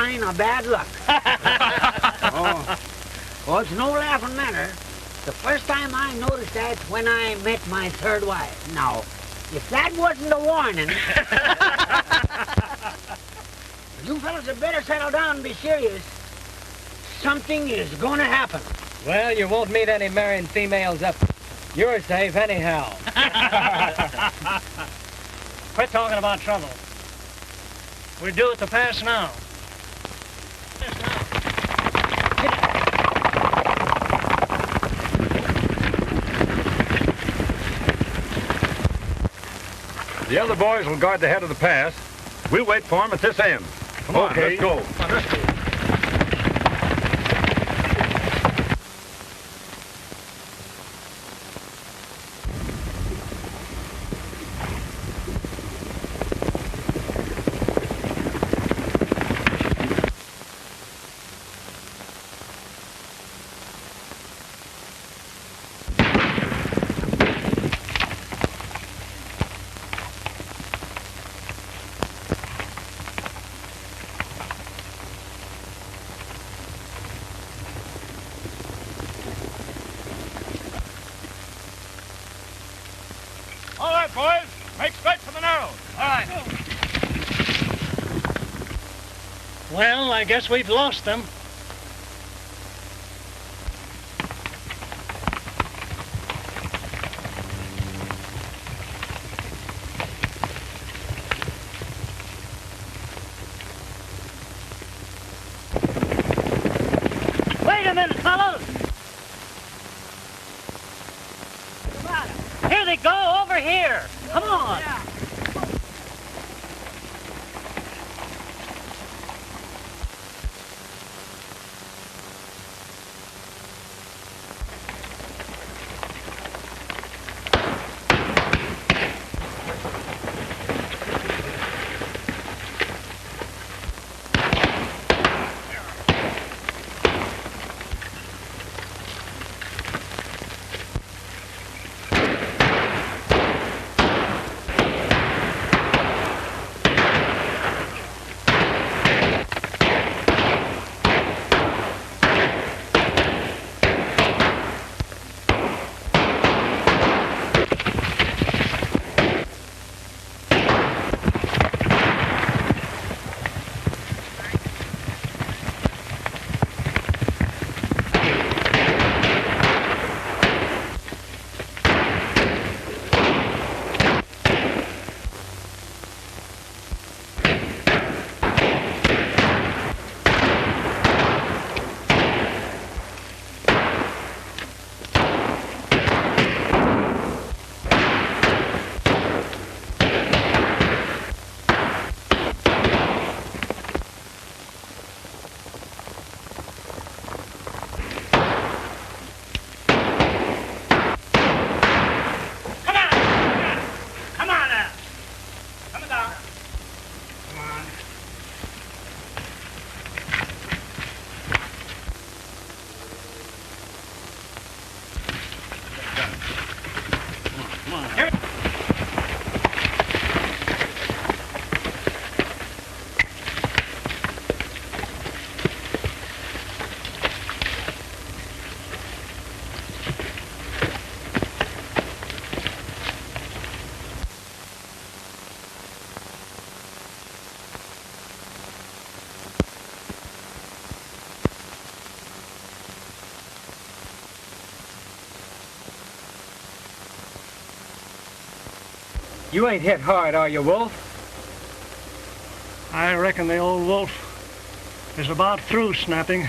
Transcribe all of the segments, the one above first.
sign of bad luck. Oh, it's no laughing matter. The first time I noticed that when I met my third wife. Now, if that wasn't a warning, you fellas had better settle down and be serious. Something is going to happen. Well, you won't meet any marrying females up. You're safe anyhow. Quit talking about trouble. We're due at the pass now. The other boys will guard the head of the pass. We'll wait for them at this end. Come on, let's go. Come on, let's go. Boys, make straight for the narrows. All right. Well, I guess we've lost them. Wait a minute, fellows. Here they go, over here. Come on. Yeah. You ain't hit hard, are you, Wolf? I reckon the old wolf is about through snapping.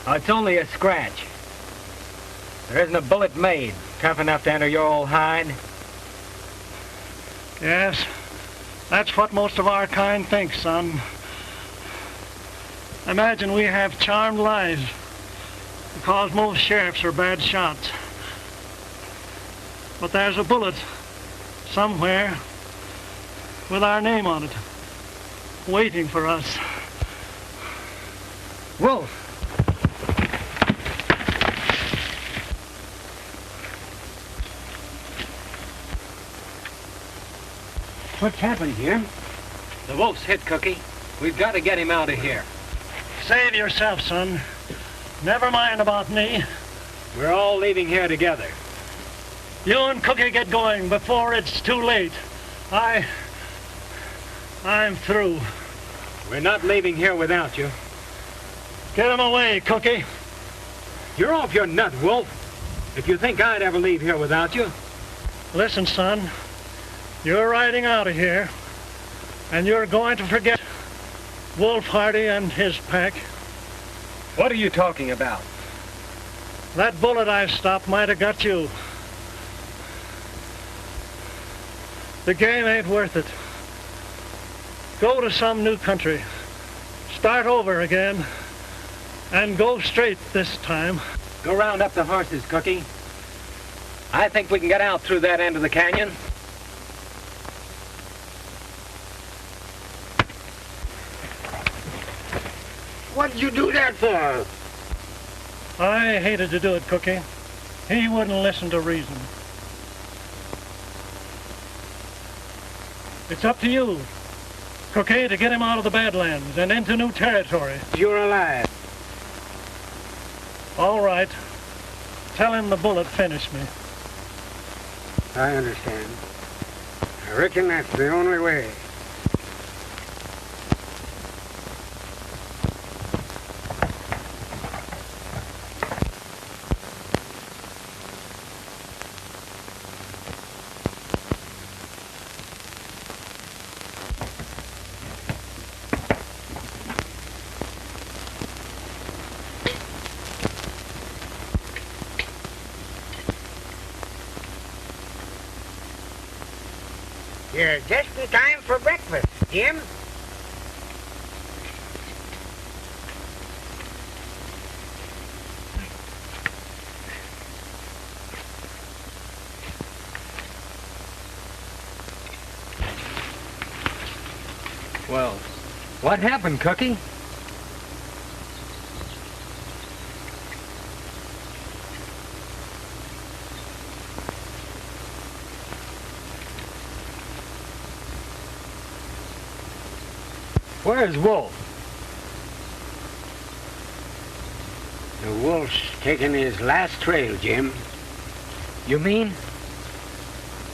Oh, it's only a scratch. There isn't a bullet made tough enough to enter your old hide. Yes, that's what most of our kind thinks, son. Imagine we have charmed lives because most sheriffs are bad shots. But there's a bullet somewhere with our name on it, waiting for us. Wolf! What's happened here? The wolf's hit, Cookie. We've got to get him out of here. Save yourself, son. Never mind about me. We're all leaving here together. You and Cookie get going before it's too late. I'm through. We're not leaving here without you. Get him away, Cookie. You're off your nut, Wolf. If you think I'd ever leave here without you. Listen, son. You're riding out of here, and you're going to forget Wolf Hardy and his pack. What are you talking about? That bullet I stopped might have got you. The game ain't worth it. Go to some new country. Start over again. And go straight this time. Go round up the horses, Cookie. I think we can get out through that end of the canyon. What'd you do that for? I hated to do it, Cookie. He wouldn't listen to reason. It's up to you, Cookie, to get him out of the Badlands and into new territory. You're alive. All right. Tell him the bullet finished me. I understand. I reckon that's the only way. You're just in time for breakfast, Jim. Well, what happened, Cookie? Where's Wolf? The wolf's taken his last trail, Jim. You mean?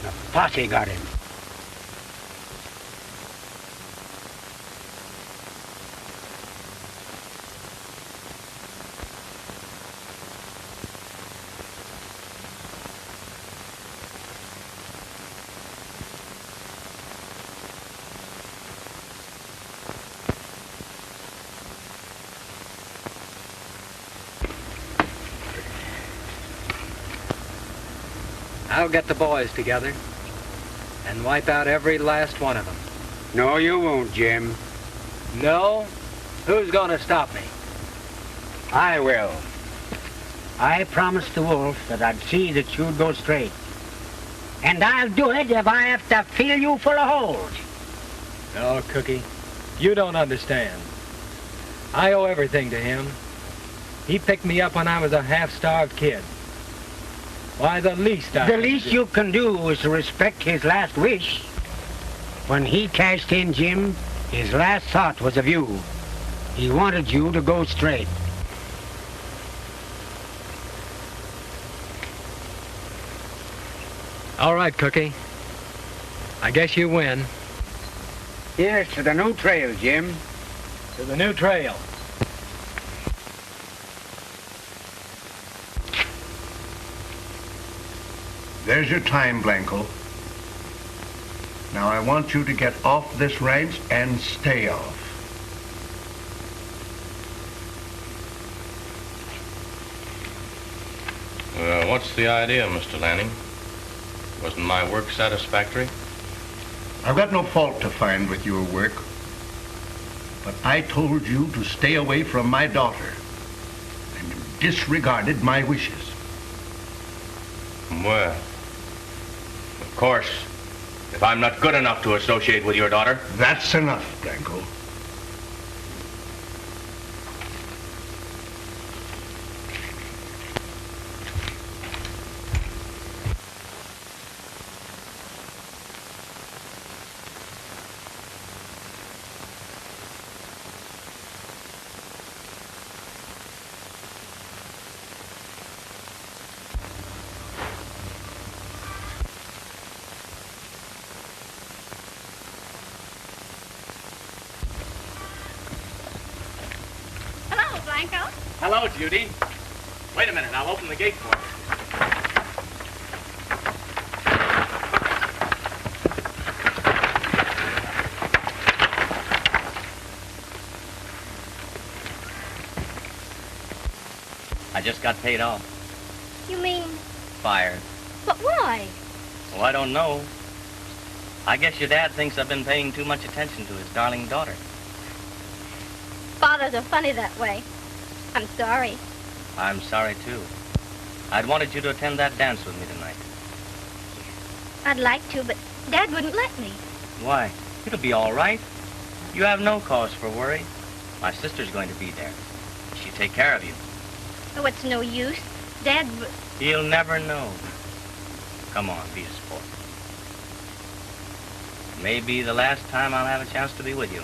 The posse got him. I'll get the boys together and wipe out every last one of them. No, you won't, Jim. No? Who's gonna stop me? I will. I promised the wolf that I'd see that you'd go straight. And I'll do it if I have to fill you full of holes. No, Cookie, you don't understand. I owe everything to him. He picked me up when I was a half-starved kid. Why, the least you can do is to respect his last wish. When he cashed in, Jim, his last thought was of you. He wanted you to go straight. All right, Cookie. I guess you win. Here's to the new trail, Jim. To the new trail. There's your time, Blanco. Now I want you to get off this ranch and stay off. What's the idea, Mr. Lanning? Wasn't my work satisfactory? I've got no fault to find with your work, but I told you to stay away from my daughter, and you disregarded my wishes. Well, of course, if I'm not good enough to associate with your daughter. That's enough, Blanco. Hello, Judy. Wait a minute, I'll open the gate for you. I just got paid off. You mean? Fired. But why? Well, I don't know. I guess your dad thinks I've been paying too much attention to his darling daughter. Fathers are funny that way. I'm sorry. I'm sorry, too. I'd wanted you to attend that dance with me tonight. I'd like to, but Dad wouldn't let me. Why? It'll be all right. You have no cause for worry. My sister's going to be there. She'll take care of you. Oh, it's no use. Dad... He'll never know. Come on, be a sport. It may be the last time I'll have a chance to be with you.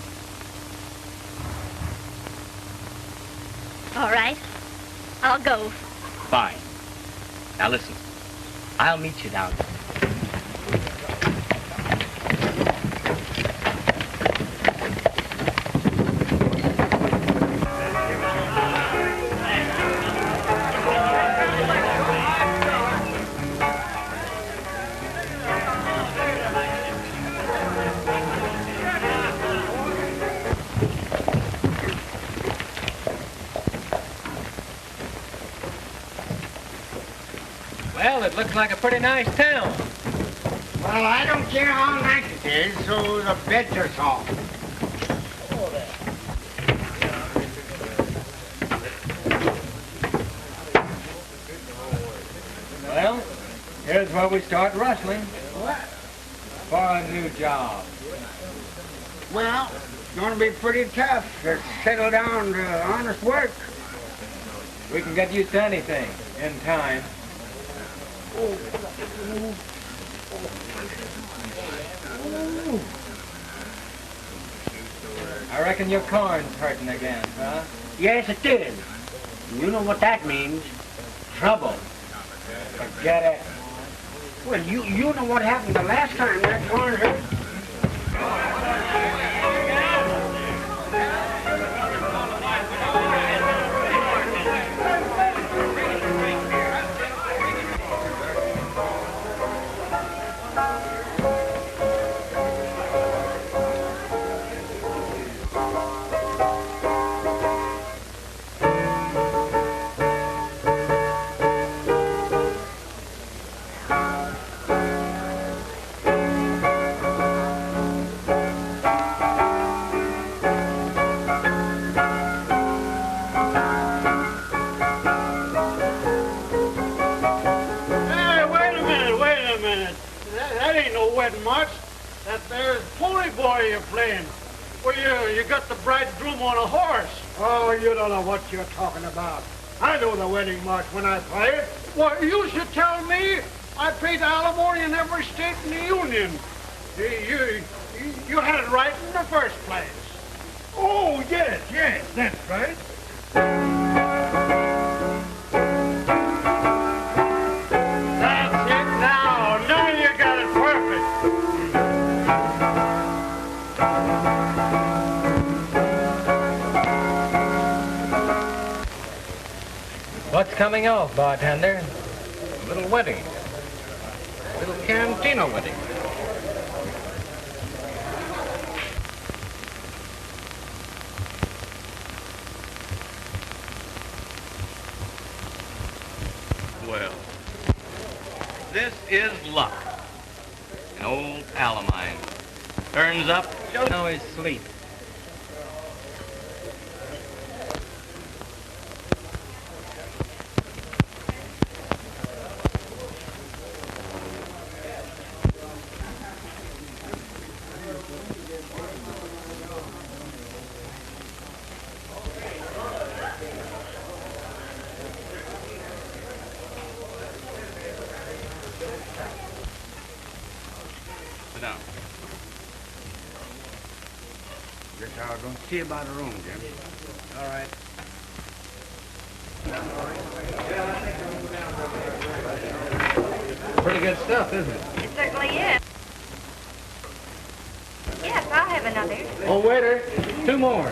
All right. I'll go. Fine. Now listen. I'll meet you down there. Well, it looks like a pretty nice town. Well, I don't care how nice it is, so the beds are soft. Well, here's where we start rustling. What? For a new job. Well, it's going to be pretty tough to settle down to honest work. We can get used to anything in time. I reckon your corn's hurting again, huh? Yes, it did. You know what that means. Trouble. Forget it. Well, you know what happened the last time that corn hurt. That there's pony boy you're playing. Well, you got the bridegroom on a horse. Oh, you don't know what you're talking about. I know the wedding march when I play it. Well, you should tell me. I paid alimony in every state in the Union. You had it right in the first place. Oh, yes, that's right. That's it now. Now you got it perfect. What's coming off, bartender? A little wedding. A little cantina wedding. Well, this is luck. An old pal of mine. Turns up, Don't always sleep. sit down. Guess I'll go see about a room, Jim. All right. Pretty good stuff, isn't it? It certainly is. Yes, I'll have another. Oh, waiter, 2 more.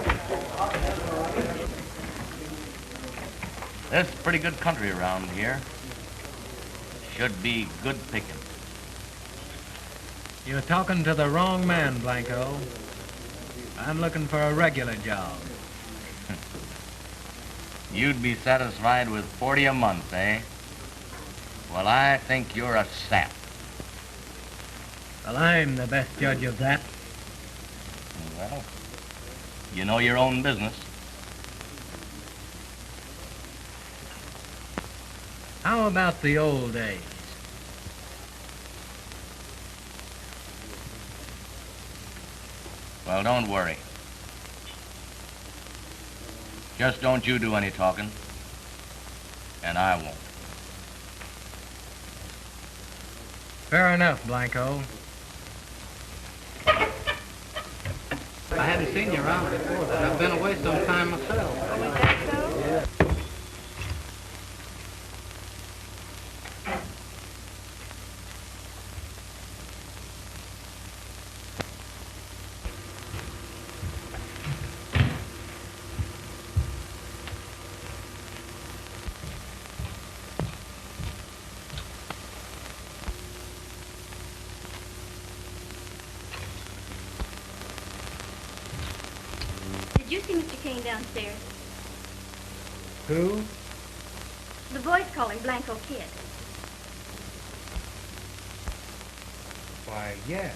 There's pretty good country around here. Should be good picking. You're talking to the wrong man, Blanco. I'm looking for a regular job. You'd be satisfied with 40 a month, eh? Well, I think you're a sap. Well, I'm the best judge of that. Well, you know your own business. How about the old days? Well, don't worry. Just don't you do any talking, and I won't. Fair enough, Blanco. I hadn't seen you around before, but I've been away some time myself. Oh, is that so? Yeah. Did you see Mr. Kane downstairs? Who? The boys call him Blanco Kid. Why, yes.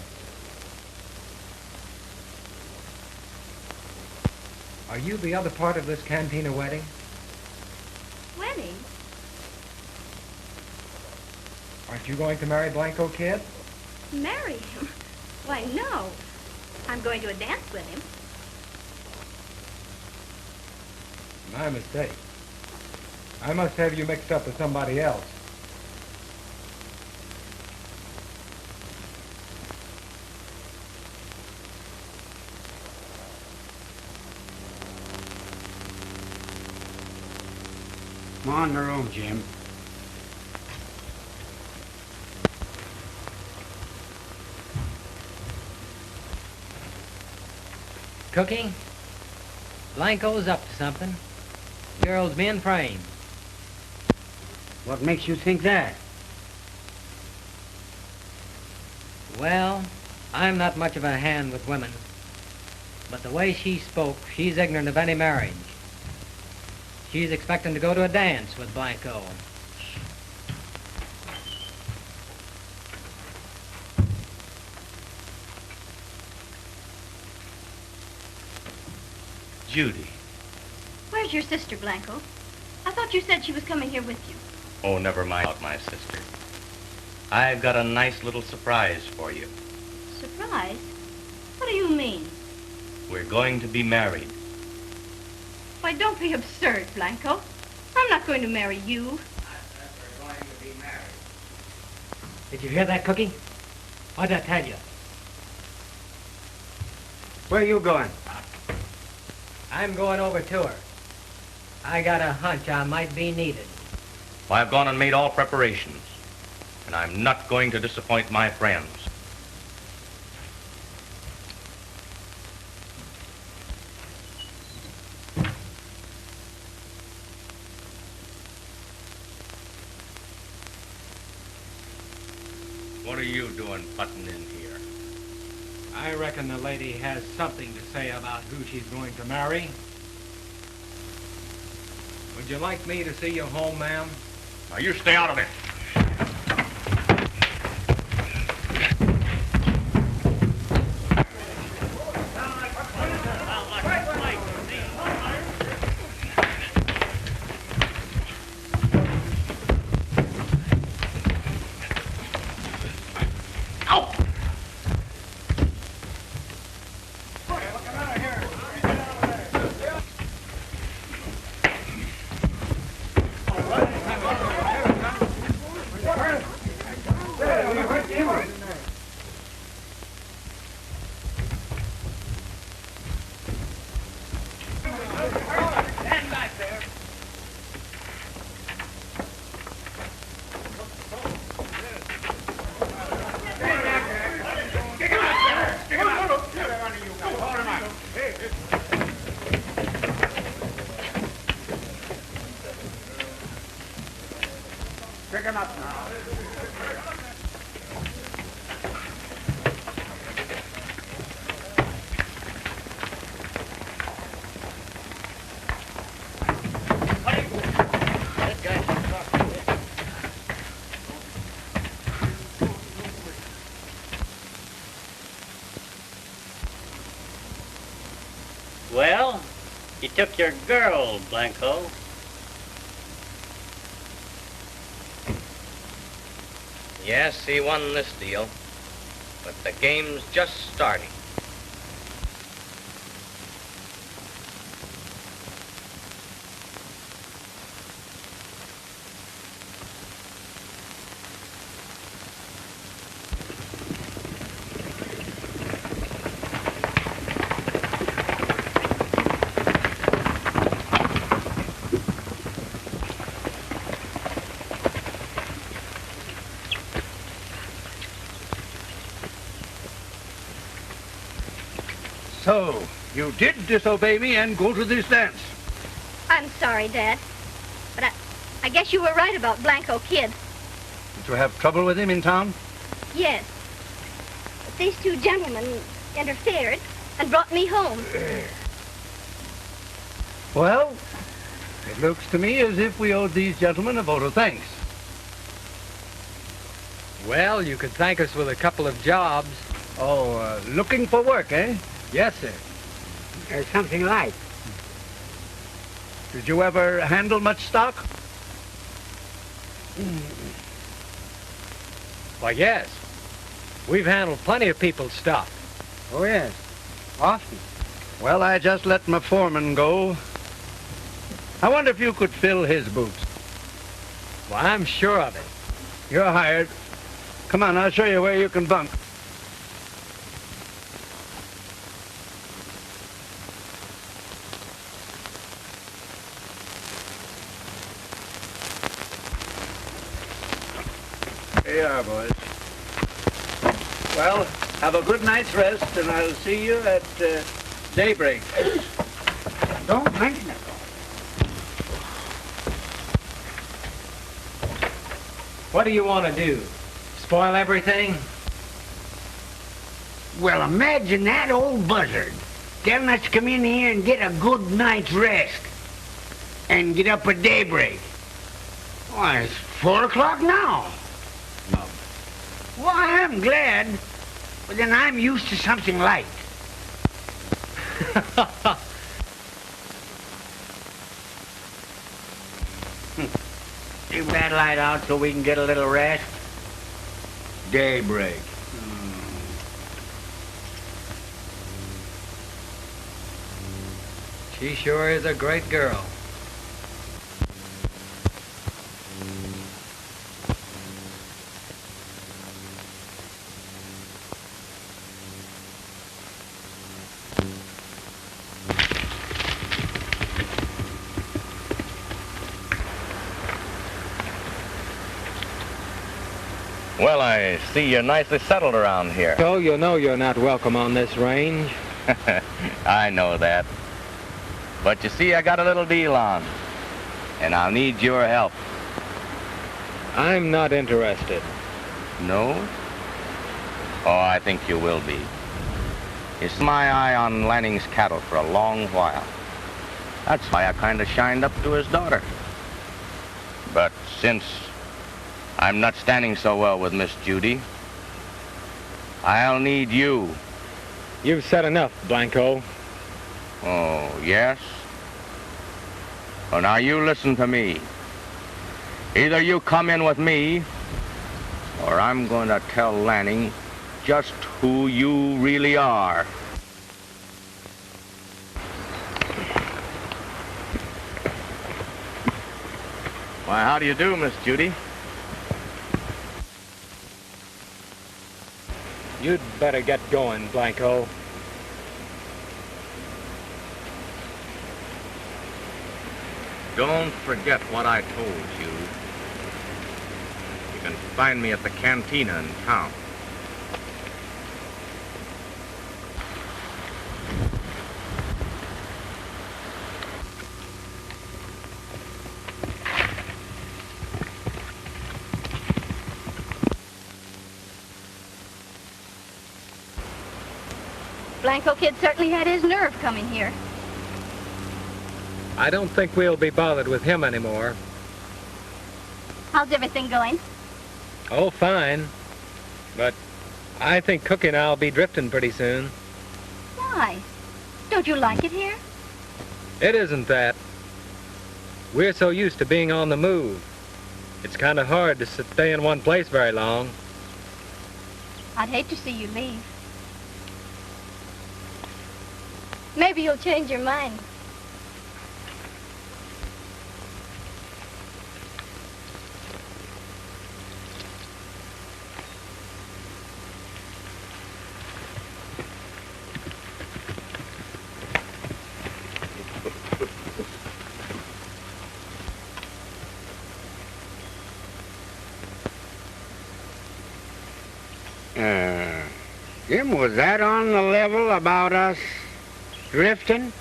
Are you the other part of this cantina wedding? Wedding? Aren't you going to marry Blanco Kid? Marry him? Why, no. I'm going to a dance with him. My mistake. I must have you mixed up with somebody else. Come on in the room, Jim. Cookie? Blanco's up to something. Girl's being framed. What makes you think that? Well, I'm not much of a hand with women. But the way she spoke, she's ignorant of any marriage. She's expecting to go to a dance with Blanco. Judy. Where's your sister, Blanco? I thought you said she was coming here with you. Oh, never mind about my sister. I've got a nice little surprise for you. Surprise? What do you mean? We're going to be married. Why, don't be absurd, Blanco. I'm not going to marry you. We're going to be married. Did you hear that, Cookie? What'd I tell you? Where are you going? I'm going over to her. I got a hunch I might be needed. Well, I've gone and made all preparations, and I'm not going to disappoint my friends. What are you doing butting in here? I reckon the lady has something to say about who she's going to marry. Would you like me to see you home, ma'am? Now, you stay out of it. Well, he took your girl, Blanco. Yes, he won this deal, but the game's just starting. So, you did disobey me and go to this dance. I'm sorry, Dad. But I guess you were right about Blanco Kid. Did you have trouble with him in town? Yes. But these two gentlemen interfered and brought me home. Well, it looks to me as if we owed these gentlemen a vote of thanks. Well, you could thank us with a couple of jobs. Oh, looking for work, eh? Yes, sir. There's something like. Did you ever handle much stock? Why, yes. We've handled plenty of people's stuff. Oh, yes. Often. Well, I just let my foreman go. I wonder if you could fill his boots. Well, I'm sure of it. You're hired. Come on, I'll show you where you can bunk. Here you are, boys. Well, have a good night's rest, and I'll see you at daybreak. Don't mention it. What do you want to do? Spoil everything? Well, imagine that old buzzard telling us to come in here and get a good night's rest and get up at daybreak. Why, it's 4 o'clock now. Well, I'm glad, but then I'm used to something light. Keep that light out so we can get a little rest. Daybreak. She sure is a great girl. Well, I see you're nicely settled around here. So you know you're not welcome on this range. I know that. But you see, I got a little deal on, and I'll need your help. I'm not interested. No? Oh, I think you will be. It's my eye on Lanning's cattle for a long while. That's why I kind of shined up to his daughter. But since I'm not standing so well with Miss Judy, I'll need you. You've said enough, Blanco. Oh, yes? Well, now you listen to me. Either you come in with me, or I'm going to tell Lanning just who you really are. Why, how do you do, Miss Judy? You'd better get going, Blanco. Don't forget what I told you. You can find me at the cantina in town. Blanco Kid certainly had his nerve coming here. I don't think we'll be bothered with him anymore. How's everything going? Oh, fine. But I think Cookie and I'll be drifting pretty soon. Why? Don't Don't you like it here? It isn't that. We're so used to being on the move. It's kind of hard to stay in one place very long. I'd hate to see you leave. Maybe you'll change your mind. Jim, was that on the level about us drifting?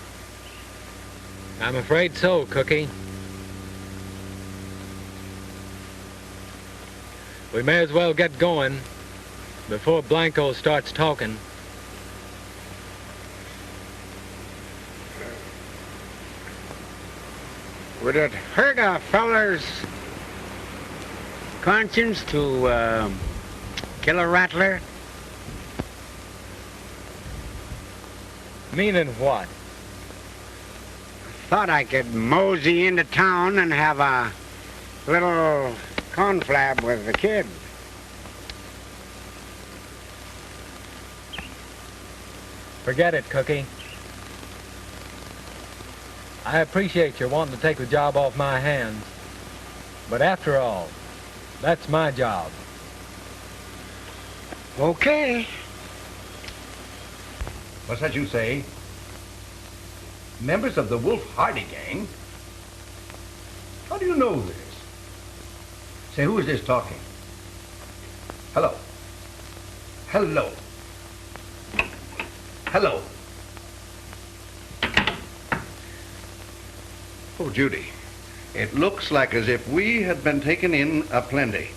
I'm afraid so, Cookie. We may as well get going before Blanco starts talking. Would it hurt a feller's conscience to kill a rattler? Meaning what? Thought I could mosey into town and have a little conflab with the kid. Forget it, Cookie. I appreciate your wanting to take the job off my hands. But after all, that's my job. Okay. What's that you say? Members of the Wolf Hardy gang? How do you know this? Say, who is this talking? Hello? Hello? Hello? Oh, Judy, it looks like as if we had been taken in aplenty.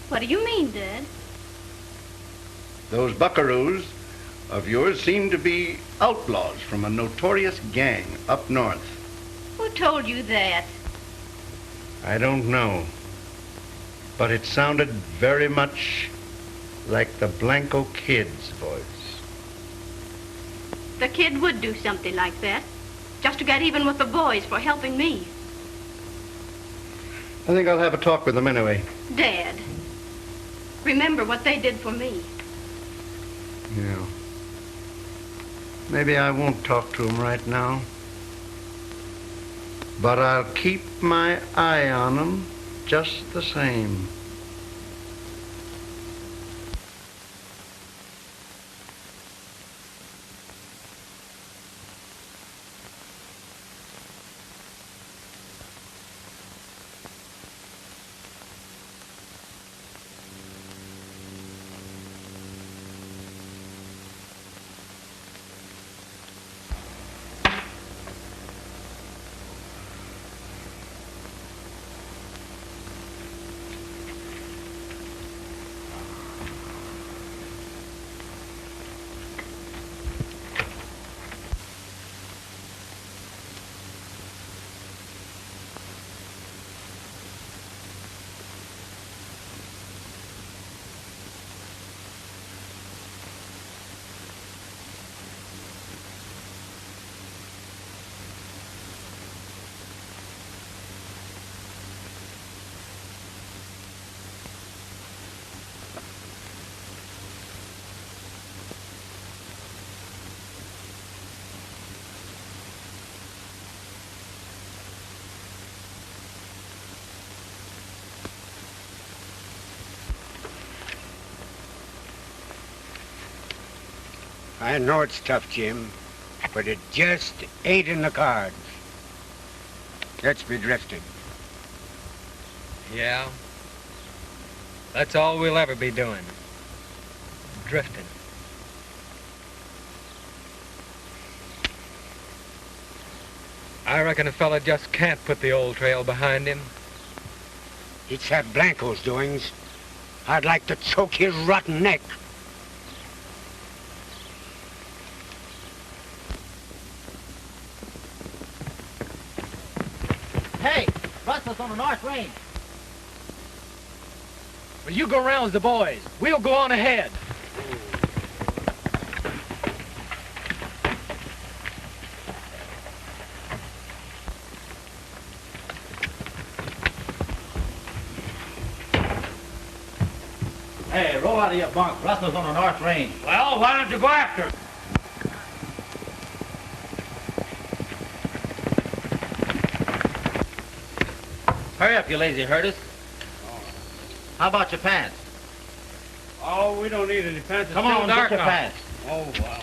What do you mean, Dad? Those buckaroos of yours seem to be outlaws from a notorious gang up north. Who told you that? I don't know, but it sounded very much like the Blanco kid's voice. The kid would do something like that, just to get even with the boys for helping me. I think I'll have a talk with them anyway. Dad, remember what they did for me. Yeah. Maybe I won't talk to them right now. But I'll keep my eye on them just the same. I know it's tough, Jim, but it just ain't in the cards. Let's be drifting. Yeah. That's all we'll ever be doing. Drifting. I reckon a fella just can't put the old trail behind him. It's that Blanco's doings. I'd like to choke his rotten neck. Hey, rustlers on the north range. Well, you go around with the boys. We'll go on ahead. Hey, roll out of your bunk. Rustler's on the north range. Well, why don't you go after him? Hurry up, you lazy herders. How about your pants? Oh, we don't need any pants. Come on, get your pants. Oh, wow.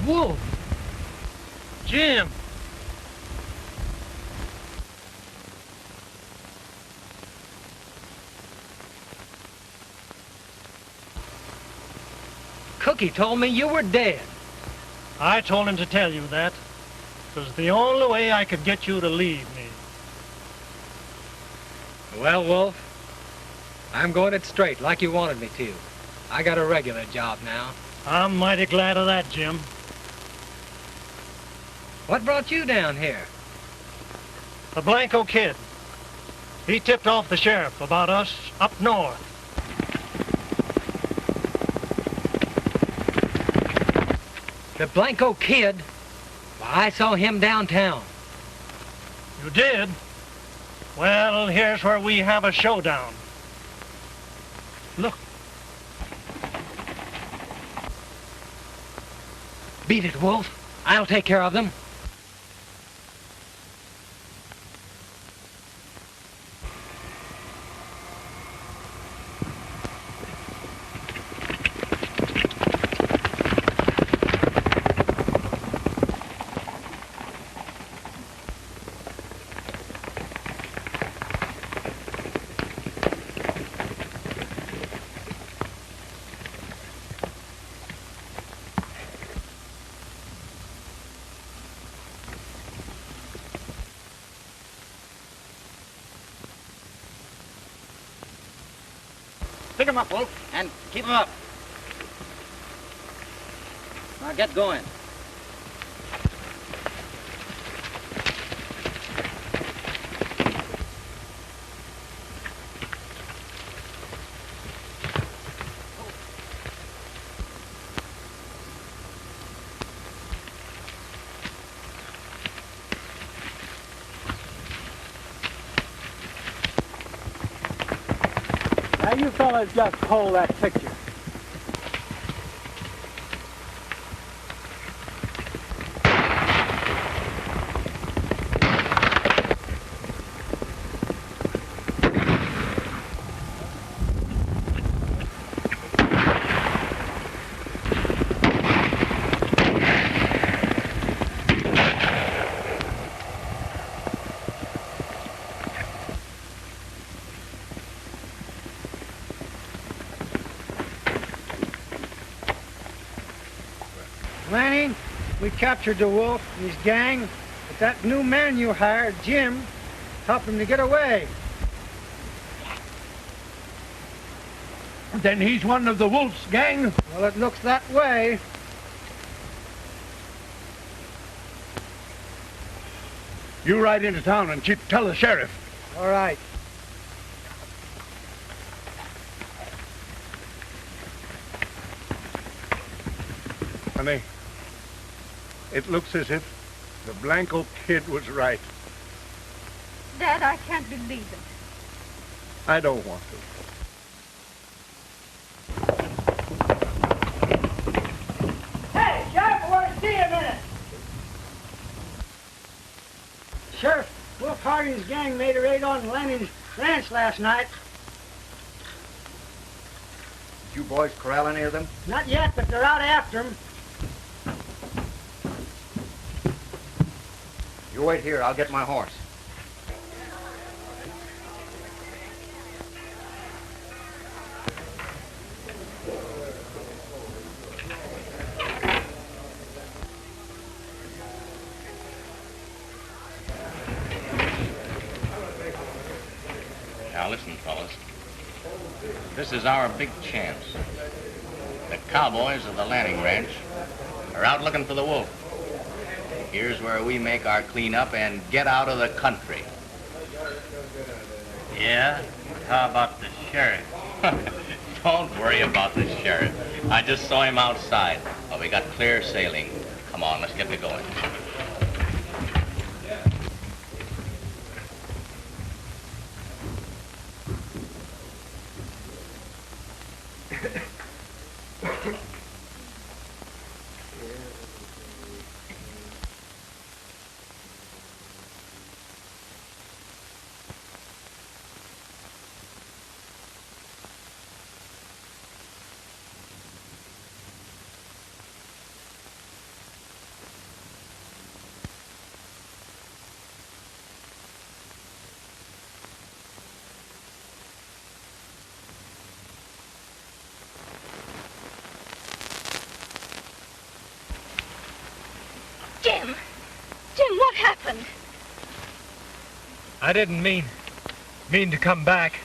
Wolf! Jim! Cookie told me you were dead. I told him to tell you that. It was the only way I could get you to leave me. Well, Wolf, I'm going it straight like you wanted me to. I got a regular job now. I'm mighty glad of that, Jim. What brought you down here? The Blanco kid. He tipped off the sheriff about us up north. The Blanco kid? Well, I saw him downtown. You did? Well, here's where we have a showdown. Look. Beat it, Wolf. I'll take care of them. Pick him up, Wolf, and keep him up. Now get going. Now you fellas just hold that picture. Lanning, we captured the wolf and his gang, but that new man you hired, Jim, helped him to get away. Then he's one of the wolf's gang? Well, it looks that way. You ride into town and tell the sheriff. All right. Honey, it looks as if the Blanco kid was right. Dad, I can't believe it. I don't want to. Hey, Sheriff, I want to see you a minute. Sheriff, Wolf Harding's gang made a raid on Lanning's ranch last night. Did you boys corral any of them? Not yet, but they're out after him. You wait here. I'll get my horse. Now listen, fellas. This is our big chance. The cowboys of the Lanning ranch are out looking for the wolf. Here's where we make our cleanup and get out of the country. Yeah? How about the sheriff? Don't worry about the sheriff. I just saw him outside. But we got clear sailing. Come on, let's get to going. Jim, what happened? I didn't mean to come back.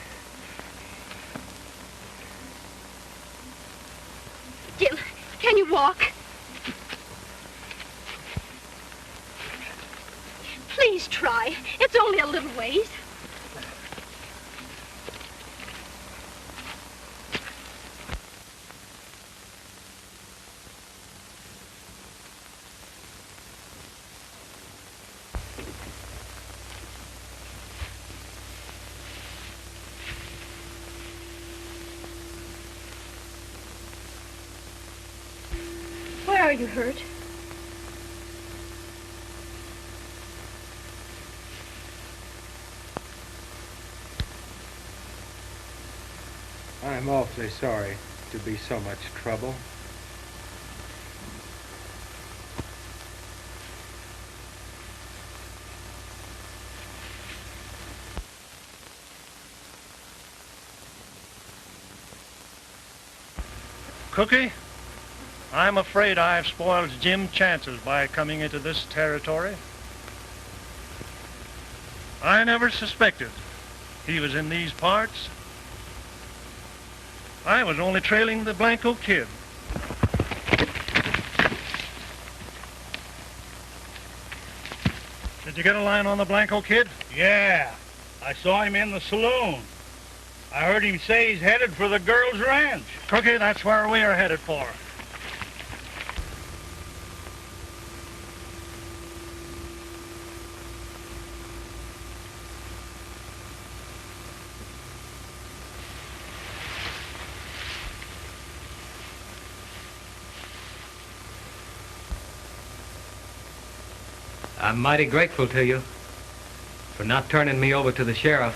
Jim, can you walk? Please try. It's only a little ways. Are you hurt? I'm awfully sorry to be so much trouble. Cookie? I'm afraid I've spoiled Jim's chances by coming into this territory. I never suspected he was in these parts. I was only trailing the Blanco kid. Did you get a line on the Blanco kid? Yeah, I saw him in the saloon. I heard him say he's headed for the girls' ranch. Cookie, that's where we are headed for. I'm mighty grateful to you for not turning me over to the sheriff.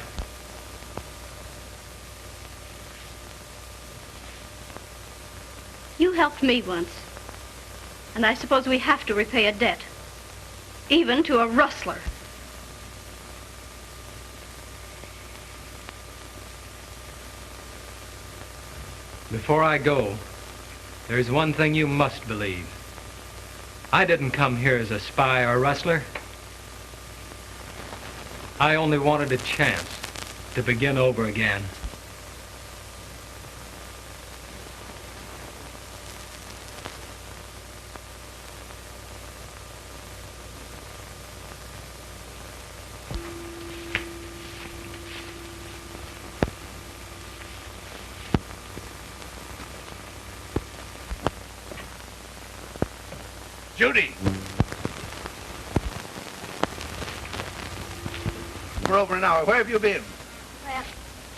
You helped me once, and I suppose we have to repay a debt, even to a rustler. Before I go, there's one thing you must believe. I didn't come here as a spy or rustler. I only wanted a chance to begin over again. Judy! We're over an hour. Where have you been? Well,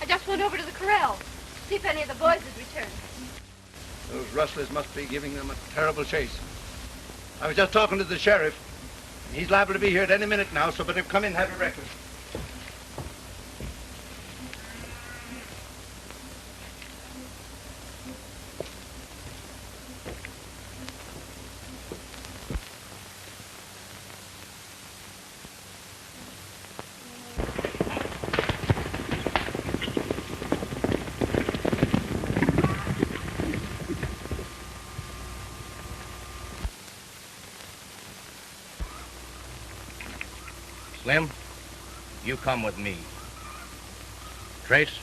I just went over to the corral to see if any of the boys had returned. Those rustlers must be giving them a terrible chase. I was just talking to the sheriff. He's liable to be here at any minute now, so better come in and have a breakfast. You come with me. Trace,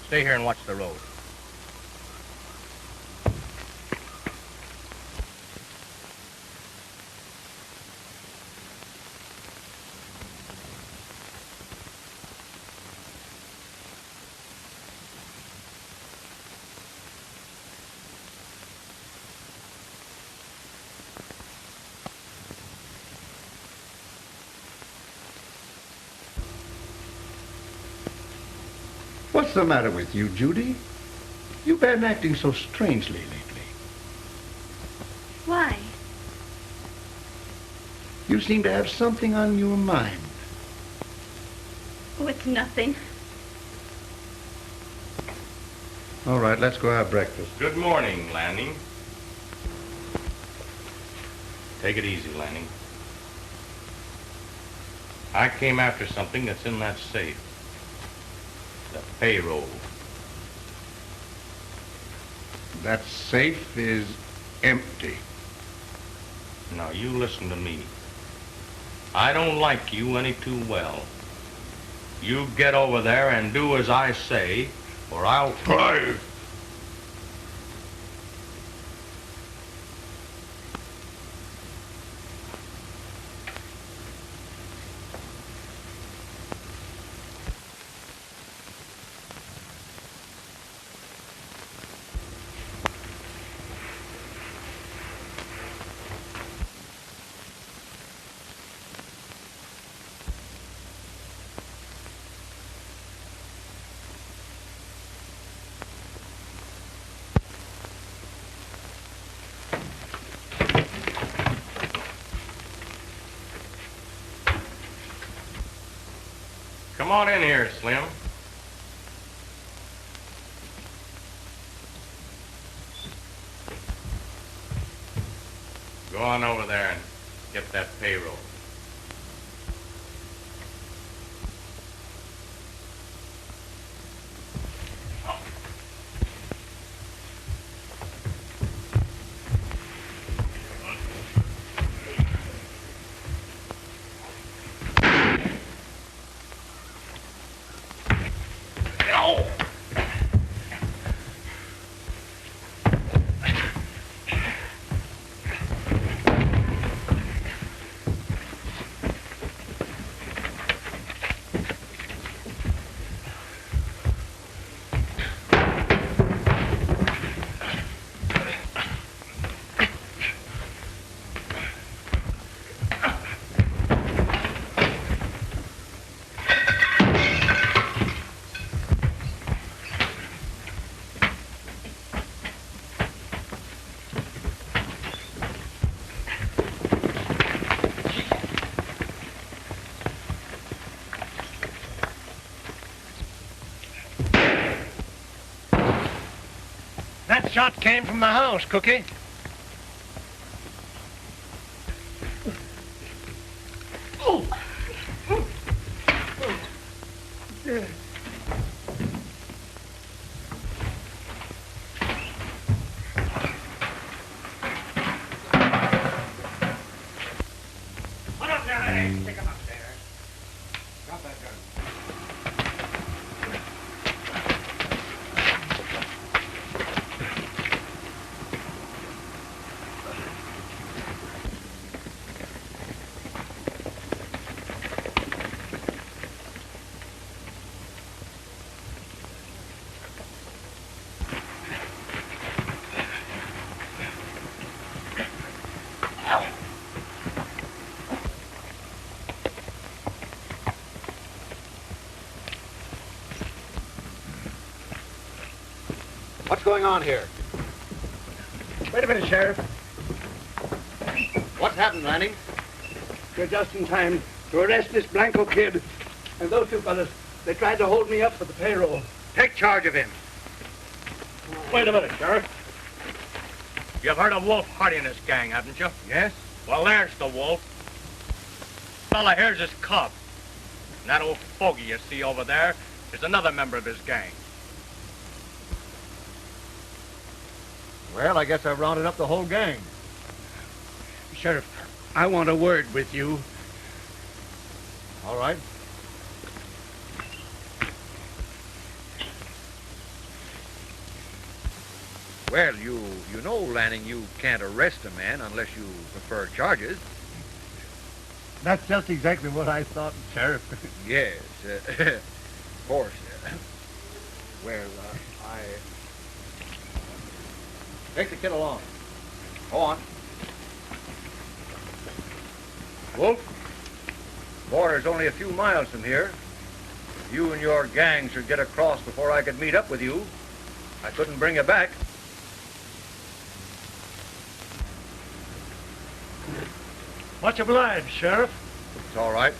stay here and watch the road. What's the matter with you, Judy? You've been acting so strangely lately. Why? You seem to have something on your mind. Oh, it's nothing. All right, let's go have breakfast. Good morning, Lanning. Take it easy, Lanning. I came after something that's in that safe. The payroll. That safe is empty. Now, you listen to me. I don't like you any too well. You get over there and do as I say, or I'll... Fire! Come on in here, Slim. Go on over there and get that payroll. That shot came from the house, Cookie. Put up there, hey. Stick him up there. Drop that gun. What's going on here? Wait a minute, Sheriff. What's happened, Lanning? You're just in time to arrest this Blanco kid. And those two fellas, they tried to hold me up for the payroll. Take charge of him. Wait a minute, Sheriff. You've heard of Wolf Hardy and his gang, haven't you? Yes? Well, there's the Wolf. Fella here's his Cobb. And that old fogey you see over there is another member of his gang. Well, I guess I've rounded up the whole gang. Sheriff, I want a word with you. All right. Well, you know, Lanning, you can't arrest a man unless you prefer charges. That's just exactly what I thought, Sheriff. Yes, of course. Well, I... Take the kid along. Go on. Wolf, border's only a few miles from here. You and your gang should get across before I could meet up with you. I couldn't bring you back. Much obliged, Sheriff. It's all right.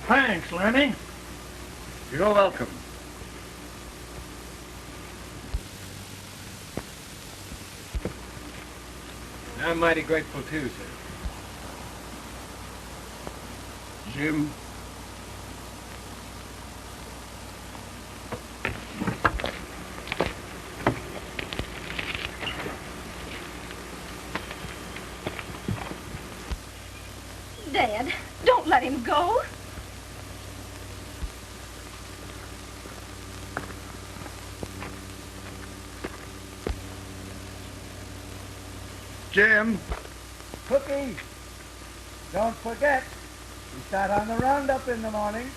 Thanks, Lanning. You're welcome. I'm mighty grateful too, sir. Jim, Dad, don't let him go. Jim. Cookie, don't forget, we start on the roundup in the morning.